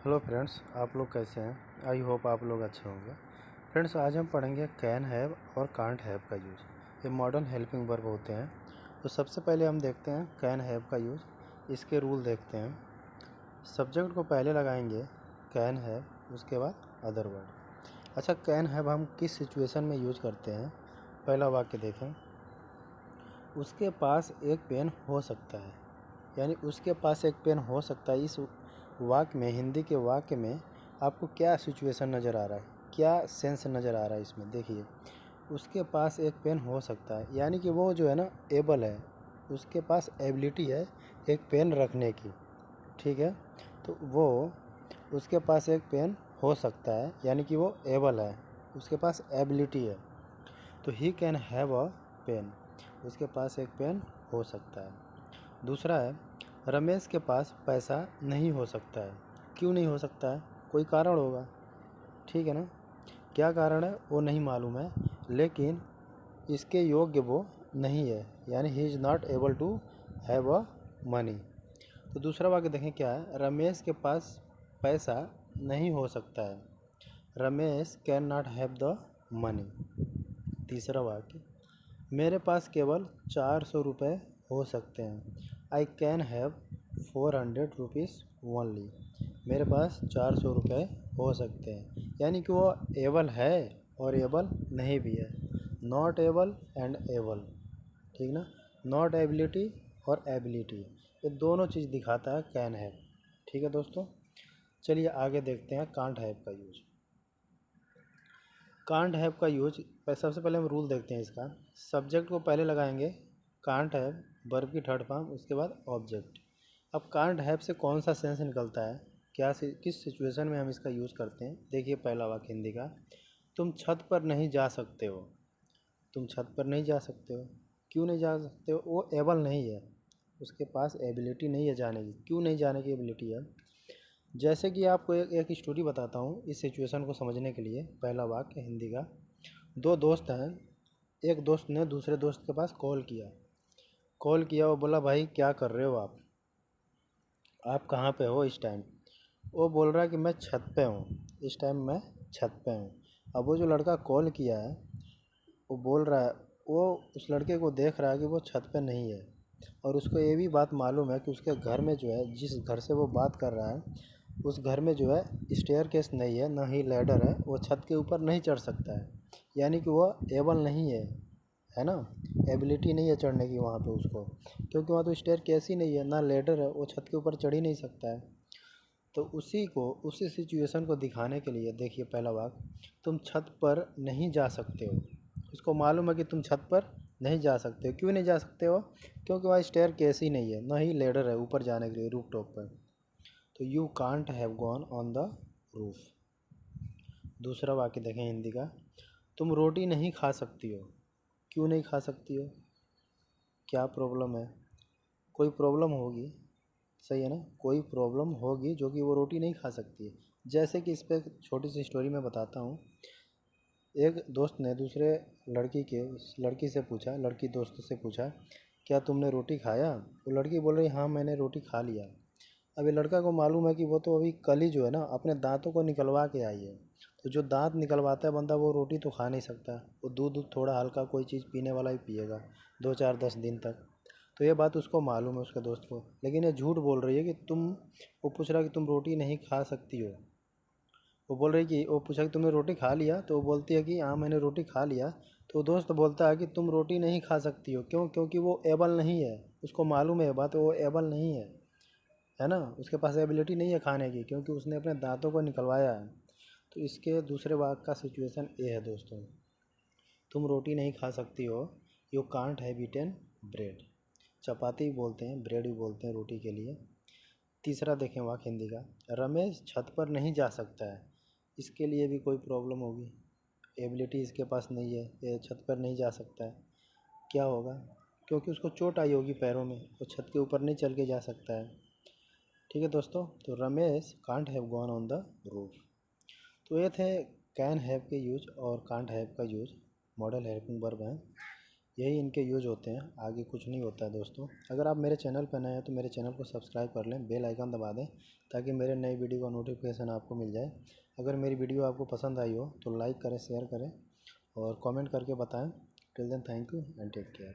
Hello friends, आप लोग कैसे हैं। आई होप आप लोग अच्छे होंगे। फ्रेंड्स, आज हम पढ़ेंगे कैन हैव और कांट हैव का यूज़। ये मॉडर्न हेल्पिंग वर्ब होते हैं। तो सबसे पहले हम देखते हैं कैन हैव का यूज़। इसके रूल देखते हैं। सब्जेक्ट को पहले लगाएंगे कैन हैव, उसके बाद अदर वर्ड। अच्छा, कैन हैव हम किस सिचुएशन में यूज़ करते हैं। पहला वाक्य देखें, उसके पास एक पेन हो सकता है। यानी उसके पास एक पेन हो सकता है। इस वाक्य में, हिंदी के वाक्य में आपको क्या सिचुएशन नज़र आ रहा है, क्या सेंस नज़र आ रहा है इसमें। देखिए, उसके पास एक पेन हो सकता है, यानी कि वो जो है ना एबल है, उसके पास एबिलिटी है एक पेन रखने की। ठीक है, तो वो उसके पास एक पेन हो सकता है, यानी कि वो एबल है, उसके पास एबिलिटी है। तो he can have a pen, उसके पास एक पेन हो सकता है। दूसरा है, रमेश के पास पैसा नहीं हो सकता है। क्यों नहीं हो सकता है, कोई कारण होगा। ठीक है ना, क्या कारण है वो नहीं मालूम है, लेकिन इसके योग्य वो नहीं है, यानी he is not able to have a money. तो दूसरा वाक्य देखें क्या है, रमेश के पास पैसा नहीं हो सकता है। Ramesh can not have the money. तीसरा वाक्य, मेरे पास केवल 400 रुपये हो सकते हैं। I can have 400 rupees only. मेरे पास 400 रुपये हो सकते हैं, यानी कि वो एबल है और एबल नहीं भी है। नॉट एबल एंड एबल, ठीक ना। नॉट एबिलिटी और एबिलिटी, ये दोनों चीज़ दिखाता है कैन हैव। ठीक है दोस्तों, चलिए आगे देखते हैं कांट हैव का यूज। कांट हैव का यूज, सबसे पहले हम रूल देखते हैं इसका। सब्जेक्ट को पहले लगाएंगे कांट हैव, वर्ब की थर्ड फॉर्म, उसके बाद ऑब्जेक्ट। अब कांट हैव से कौन सा सेंस निकलता है, किस सिचुएशन में हम इसका यूज़ करते हैं। देखिए पहला वाक्य हिंदी का, तुम छत पर नहीं जा सकते हो। तुम छत पर नहीं जा सकते हो, क्यों नहीं जा सकते हो, वो एबल नहीं है, उसके पास एबिलिटी नहीं है जाने की। क्यों नहीं जाने की एबिलिटी है। जैसे कि आपको एक स्टोरी बताता हूँ इस सिचुएशन को समझने के लिए। पहला वाक्य हिंदी का, दो दोस्त हैं। एक दोस्त ने दूसरे दोस्त के पास कॉल किया। वो बोला, भाई क्या कर रहे हो आप कहाँ पे हो इस टाइम। वो बोल रहा है कि मैं छत पे हूँ, इस टाइम मैं छत पे हूँ। अब वो जो लड़का कॉल किया है, वो बोल रहा है, वो उस लड़के को देख रहा है कि वो छत पे नहीं है, और उसको ये भी बात मालूम है कि उसके घर में जो है, जिस घर से वो बात कर रहा है, उस घर में जो है स्टेयरकेस नहीं है, ना ही लैडर है, वो छत के ऊपर नहीं चढ़ सकता है। यानी कि वो एबल नहीं है ना, एबिलिटी नहीं है चढ़ने की वहाँ पे उसको, क्योंकि वहाँ तो स्टेयरकेस ही नहीं है, ना लैडर है, वो छत के ऊपर चढ़ ही नहीं सकता है। तो उसी सिचुएशन को दिखाने के लिए देखिए पहला वाक्य, तुम छत पर नहीं जा सकते हो। उसको मालूम है कि तुम छत पर नहीं जा सकते हो। क्यों नहीं जा सकते हो, क्योंकि वहाँ स्टेयर केस ही नहीं है, ना ही लेडर है ऊपर जाने के लिए रूफ टॉप पर। तो you can't have gone on the roof. दूसरा वाक्य देखें हिंदी का, तुम रोटी नहीं खा सकती हो। क्यों नहीं खा सकती हो, क्या प्रॉब्लम है, कोई प्रॉब्लम होगी, सही है ना, कोई प्रॉब्लम होगी जो कि वो रोटी नहीं खा सकती है। जैसे कि इस पर छोटी सी स्टोरी मैं बताता हूँ। एक दोस्त ने दूसरे लड़की से पूछा, लड़की दोस्त से पूछा, क्या तुमने रोटी खाया। वो लड़की बोल रही, हाँ मैंने रोटी खा लिया। अब ये लड़का को मालूम है कि वो तो अभी कल ही जो है ना अपने दांतों को निकलवा के आई है। तो जो दांत निकलवाता है बंदा, वो रोटी तो खा नहीं सकता। वो दूध थोड़ा हल्का कोई चीज़ पीने वाला ही पिएगा 2 4 10 दिन तक। तो ये बात उसको मालूम है, उसके दोस्त को, लेकिन ये झूठ बोल रही है कि वो पूछ रहा है कि तुम रोटी नहीं खा सकती हो। वो बोल रही कि वो पूछा कि तुमने रोटी खा लिया, तो वो बोलती है कि हाँ मैंने रोटी खा लिया। तो दोस्त बोलता है कि तुम रोटी नहीं खा सकती हो, क्यों, क्योंकि वो एबल नहीं है। उसको मालूम है बात, वो एबल नहीं है ना, उसके पास एबिलिटी नहीं है खाने की, क्योंकि उसने अपने दांतों को निकलवाया है। तो इसके दूसरे वाक्य का सिचुएशन ये है दोस्तों, तुम रोटी नहीं खा सकती हो, you can't have eaten bread. चपाती भी बोलते हैं, ब्रेड भी बोलते हैं रोटी के लिए। तीसरा देखें वाक्य हिंदी का, रमेश छत पर नहीं जा सकता है। इसके लिए भी कोई प्रॉब्लम होगी, एबिलिटी इसके पास नहीं है, ये छत पर नहीं जा सकता है। क्या होगा, क्योंकि उसको चोट आई होगी पैरों में, वो छत के ऊपर नहीं चल के जा सकता है। ठीक है दोस्तों, तो Ramesh can't have gone on the roof. तो ये थे कैन हैव के यूज और कांट हैव का यूज, मॉडल हेल्पिंग वर्ब हैं। यही इनके यूज होते हैं, आगे कुछ नहीं होता है दोस्तों। अगर आप मेरे चैनल पर नए हैं तो मेरे चैनल को सब्सक्राइब कर लें, बेल आइकन दबा दें ताकि मेरे नई वीडियो का नोटिफिकेशन आपको मिल जाए। अगर मेरी वीडियो आपको पसंद आई हो तो लाइक करें, शेयर करें और कमेंट करके बताएं। Till then thank you and take care.